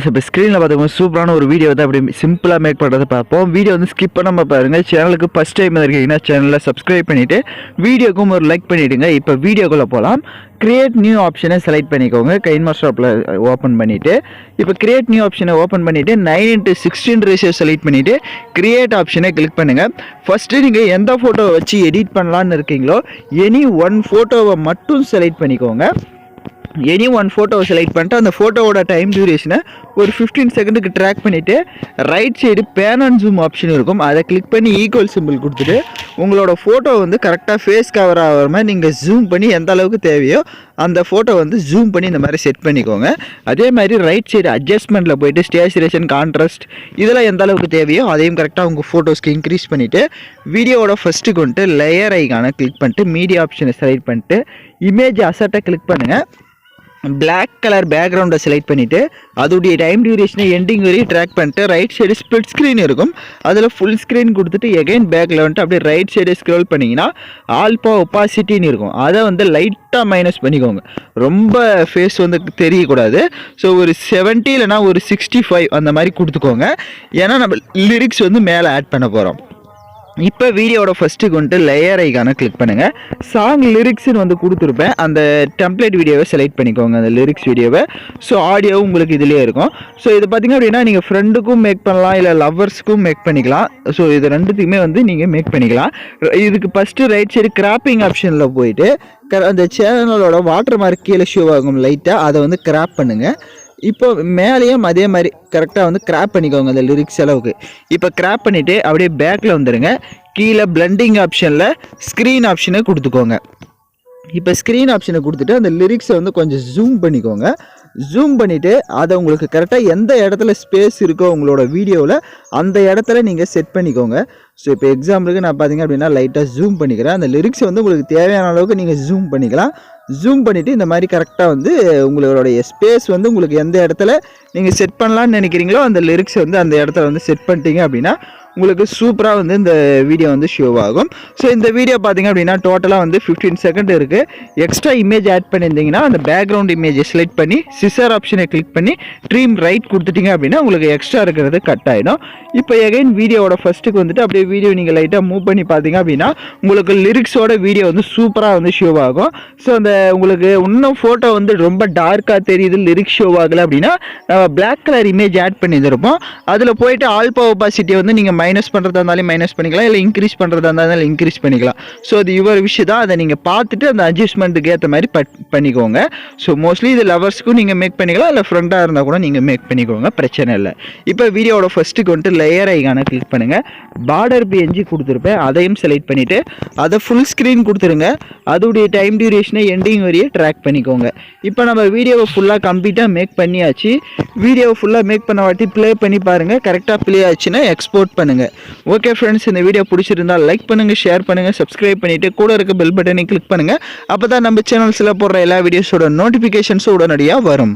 இப்போ ஸ்க்ரீனில் பார்த்தீங்கன்னா சூப்பரான ஒரு வீடியோ வந்து அப்படி சிம்பிளாக மேக் பண்ணுறதை பார்ப்போம். வீடியோ வந்து ஸ்கிப் பண்ணாமல் பாருங்கள். சேனலுக்கு ஃபஸ்ட் டைம் இருக்கீங்கன்னா சேனலில் சப்ஸ்கிரைப் பண்ணிவிட்டு வீடியோக்கும் ஒரு லைக் பண்ணிவிடுங்க. இப்போ வீடியோக்குள்ளே போகலாம். கிரியேட் நியூ ஆப்ஷனை செலக்ட் பண்ணிக்கோங்க. கைன்மாஸ்டர் ஆப்பில் ஓப்பன் பண்ணிவிட்டு இப்போ கிரியேட் நியூ ஆப்ஷனை ஓப்பன் பண்ணிவிட்டு 9:16 ரேஷியோ செலக்ட் பண்ணிவிட்டு கிரியேட் ஆப்ஷனை கிளிக் பண்ணுங்கள். ஃபஸ்ட்டு நீங்கள் எந்த ஃபோட்டோவை வச்சு எடிட் பண்ணலான்னு இருக்கீங்களோ எனி ஒன் ஃபோட்டோவை மட்டும் செலக்ட் பண்ணிக்கோங்க. எனி ஒன் ஃபோட்டோவை செலக்ட் பண்ணிட்டு அந்த ஃபோட்டோவோட டைம் டியூரேஷனை ஒரு 15 செகண்டுக்கு ட்ராக் பண்ணிவிட்டு right side pan and zoom option இருக்கும். அதை கிளிக் பண்ணி ஈக்குவல் சிம்பிள் கொடுத்துட்டு உங்களோட ஃபோட்டோ வந்து கரெக்டாக ஃபேஸ் கவர் ஆகிற மாதிரி நீங்கள் ஜூம் பண்ணி எந்த அளவுக்கு தேவையோ அந்த ஃபோட்டோ வந்து ஜூம் பண்ணி இந்த மாதிரி செட் பண்ணிக்கோங்க. அதே மாதிரி ரைட் சைடு அட்ஜஸ்ட்மெண்ட்டில் போய்ட்டு ஸ்டேச்சுரேஷன், கான்ட்ராஸ்ட் இதெல்லாம் எந்த அளவுக்கு தேவையோ அதையும் கரெக்டாக உங்கள் ஃபோட்டோஸ்க்கு இன்க்ரீஸ் பண்ணிவிட்டு வீடியோவோட ஃபஸ்ட்டு கொண்டு லேயர் ஐக்கானை கிளிக் பண்ணிட்டு மீடியா ஆப்ஷனை செலக்ட் பண்ணிட்டு இமேஜ் அசட்டை கிளிக் பண்ணுங்கள். பிளாக் கலர் பேக்ரவுண்டை செலக்ட் பண்ணிவிட்டு அதோடைய டைம் டியூரேஷனை எண்டிங் வரையும் ட்ராக் பண்ணிட்டு ரைட் சைடு ஸ்ப்ளிட் ஸ்க்ரீன் இருக்கும். அதில் ஃபுல் ஸ்க்ரீன் கொடுத்துட்டு எகைன் பேக்கில் வந்துட்டு அப்படியே ரைட் சைடு ஸ்க்ரோல் பண்ணிங்கன்னா ஆல்பா ஒப்பாசிட்டின்னு இருக்கும். அதை வந்து லைட்டாக மைனஸ் பண்ணிக்கோங்க. ரொம்ப ஃபேஸ் வந்து தெரியக்கூடாது. ஸோ ஒரு 70 இல்லைனா ஒரு 65 அந்த மாதிரி கொடுத்துக்கோங்க. ஏன்னா நம்ம லிரிக்ஸ் வந்து மேலே ஆட் பண்ண போகிறோம். இப்போ வீடியோட ஃபஸ்ட்டுக்கு வந்துட்டு லேயர் ஐக்கானை கிளிக் பண்ணுங்கள். சாங் லிரிக்ஸ்னு வந்து கொடுத்துருப்பேன். அந்த டெம்ப்ளேட் வீடியோவை செலக்ட் பண்ணிக்கோங்க, அந்த லிரிக்ஸ் வீடியோவை. ஸோ ஆடியோவும் உங்களுக்கு இதிலே இருக்கும். ஸோ இது பார்த்திங்க அப்படின்னா நீங்கள் ஃப்ரெண்டுக்கும் மேக் பண்ணலாம், இல்லை லவ்வர்ஸுக்கும் மேக் பண்ணிக்கலாம். ஸோ இது ரெண்டுத்துக்குமே வந்து நீங்கள் மேக் பண்ணிக்கலாம். இதுக்கு ஃபஸ்ட்டு ரைட் சைடு கிராப்பிங் ஆப்ஷனில் போயிட்டு அந்த சேனலோட வாட்டர் மார்க் கீழே ஷோ ஆகும் லைட்டாக, அதை வந்து கிராப் பண்ணுங்கள். இப்போ மேலேயும் அதே மாதிரி கரெக்டாக வந்து கிராப் பண்ணிக்கோங்க அந்த லிரிக்ஸ் அளவுக்கு. இப்போ கிராப் பண்ணிவிட்டு அப்படியே பேக்கில் வந்துடுங்க. கீழே பிளண்டிங் ஆப்ஷனில் ஸ்க்ரீன் ஆப்ஷனை கொடுத்துக்கோங்க. இப்போ ஸ்க்ரீன் ஆப்ஷனை கொடுத்துட்டு அந்த லிரிக்ஸை வந்து கொஞ்சம் ஜூம் பண்ணிக்கோங்க. ஜூம் பண்ணிவிட்டு அதை உங்களுக்கு கரெக்டாக எந்த இடத்துல ஸ்பேஸ் இருக்கோ உங்களோட வீடியோவில் அந்த இடத்துல நீங்கள் செட் பண்ணிக்கோங்க. ஸோ இப்போ எக்ஸாம்பிளுக்கு நான் பார்த்தீங்க அப்படின்னா லைட்டாக ஜூம் பண்ணிக்கிறேன். அந்த லிரிக்ஸ் வந்து உங்களுக்கு தேவையான அளவுக்கு நீங்கள் ஜூம் பண்ணிக்கலாம். ஜூம் பண்ணிவிட்டு இந்த மாதிரி கரெக்டாக வந்து உங்களுடைய ஸ்பேஸ் வந்து உங்களுக்கு எந்த இடத்துல நீங்கள் செட் பண்ணலான்னு நினைக்கிறீங்களோ அந்த லிரிக்ஸ் வந்து அந்த இடத்துல வந்து செட் பண்ணிட்டீங்க அப்படின்னா உங்களுக்கு சூப்பராக வந்து இந்த வீடியோ வந்து ஷோ ஆகும். ஸோ இந்த வீடியோ பார்த்திங்க அப்படின்னா டோட்டலாக வந்து 15 செகண்ட் இருக்குது. எக்ஸ்ட்ரா இமேஜ் ஆட் பண்ணியிருந்தீங்கன்னா அந்த பேக்ரவுண்ட் இமேஜை செலக்ட் பண்ணி சிசர் ஆப்ஷனை கிளிக் பண்ணி ட்ரீம் ரைட் கொடுத்துட்டிங்க அப்படின்னா உங்களுக்கு எக்ஸ்ட்ரா இருக்கிறது கட் ஆகிடும். இப்போ எகைன் வீடியோவோட ஃபஸ்ட்டுக்கு வந்துட்டு அப்படியே வீடியோ நீங்கள் லைட்டாக மூவ் பண்ணி பார்த்தீங்க அப்படின்னா உங்களுக்கு லிரிக்ஸோட வீடியோ வந்து சூப்பராக வந்து ஷோ ஆகும். ஸோ அந்த உங்களுக்கு இன்னும் ஃபோட்டோ வந்து ரொம்ப டார்க்காக தெரியுது, லிரிக்ஸ் ஷோ ஆகலை அப்படின்னா நம்ம பிளாக் கலர் இமேஜ் ஆட் பண்ணியிருப்போம். அதில் போயிட்டு ஆல்பா ஒபாசிட்டியை வந்து நீங்கள் மைனஸ் பண்ணுறதா இருந்தாலும் மைனஸ் பண்ணிக்கலாம், இல்லை இன்க்ரீஸ் பண்ணுறதா இருந்தாலும் இன்க்ரீஸ் பண்ணிக்கலாம். ஸோ அது இவர் விஷயம் தான். அதை நீங்கள் பார்த்துட்டு அந்த அட்ஜஸ்ட்மெண்ட்டுக்கு ஏற்ற மாதிரி பண்ணிக்கோங்க. ஸோ மோஸ்ட்லி இது லவர்ஸ்க்கும் நீங்கள் மேக் பண்ணிக்கலாம், இல்லை ஃப்ரெண்டாக இருந்தால் கூட நீங்கள் மேக் பண்ணிக்கோங்க, பிரச்சனை இல்லை. இப்போ வீடியோவோட ஃபஸ்ட்டுக்கு வந்துட்டு லேயர் ஐக்கானை கிளிக் பண்ணுங்கள். பார்டர் பிஎன்ஜி கொடுத்துருப்பேன், அதையும் செலக்ட் பண்ணிவிட்டு அதை ஃபுல் ஸ்க்ரீன் கொடுத்துருங்க. அதோடைய டைம் டியூரேஷனை எண்டிங் வரையே ட்ராக் பண்ணிக்கோங்க. இப்போ நம்ம வீடியோவை ஃபுல்லாக கம்ப்ளீட்டாக மேக் பண்ணியாச்சு. வீடியோவை ஃபுல்லாக மேக் பண்ண வாட்டி ப்ளே பண்ணி பாருங்கள். கரெக்டாக ப்ளே ஆச்சுன்னா எக்ஸ்போர்ட் பண்ணுங்கள். ஓகே ஃப்ரெண்ட்ஸ், இந்த வீடியோ பிடிச்சிருந்தால் லைக் பண்ணுங்கள், ஷேர் பண்ணுங்கள், சப்ஸ்கிரைப் பண்ணிவிட்டு கூட இருக்க பெல் பட்டனை கிளிக் பண்ணுங்கள். அப்போ தான் நம்ம சேனல்ஸில் போடுற எல்லா வீடியோஸோட நோட்டிஃபிகேஷன்ஸும் உடனடியாக வரும்.